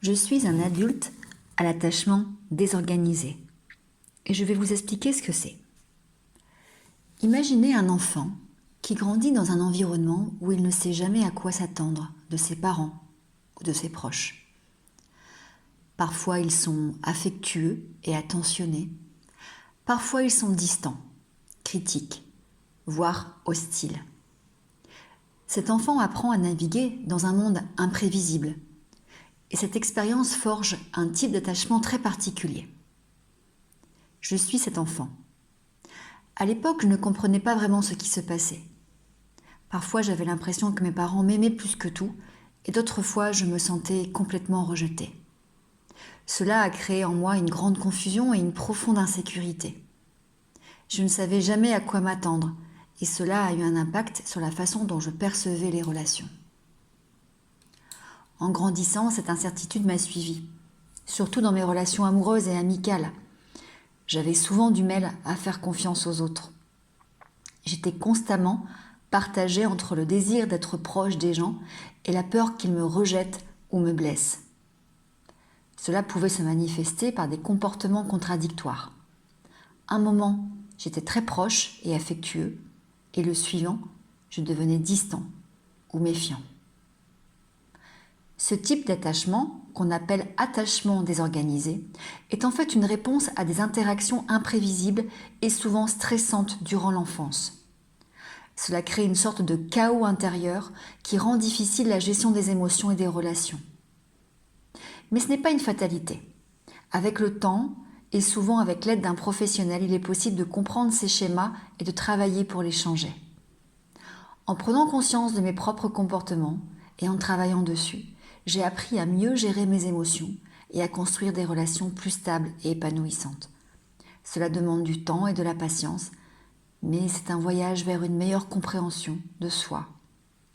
Je suis un adulte à l'attachement désorganisé et je vais vous expliquer ce que c'est. Imaginez un enfant qui grandit dans un environnement où il ne sait jamais à quoi s'attendre de ses parents ou de ses proches. Parfois ils sont affectueux et attentionnés, parfois ils sont distants, critiques, voire hostiles. Cet enfant apprend à naviguer dans un monde imprévisible et cette expérience forge un type d'attachement très particulier. Je suis cet enfant. À l'époque, je ne comprenais pas vraiment ce qui se passait. Parfois, j'avais l'impression que mes parents m'aimaient plus que tout, et d'autres fois, je me sentais complètement rejetée. Cela a créé en moi une grande confusion et une profonde insécurité. Je ne savais jamais à quoi m'attendre, et cela a eu un impact sur la façon dont je percevais les relations. En grandissant, cette incertitude m'a suivie, surtout dans mes relations amoureuses et amicales. J'avais souvent du mal à faire confiance aux autres. J'étais constamment partagée entre le désir d'être proche des gens et la peur qu'ils me rejettent ou me blessent. Cela pouvait se manifester par des comportements contradictoires. Un moment, j'étais très proche et affectueux, et le suivant, je devenais distant ou méfiant. Ce type d'attachement, qu'on appelle attachement désorganisé, est en fait une réponse à des interactions imprévisibles et souvent stressantes durant l'enfance. Cela crée une sorte de chaos intérieur qui rend difficile la gestion des émotions et des relations. Mais ce n'est pas une fatalité. Avec le temps, et souvent avec l'aide d'un professionnel, il est possible de comprendre ces schémas et de travailler pour les changer. En prenant conscience de mes propres comportements et en travaillant dessus, j'ai appris à mieux gérer mes émotions et à construire des relations plus stables et épanouissantes. Cela demande du temps et de la patience, mais c'est un voyage vers une meilleure compréhension de soi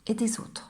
et des autres.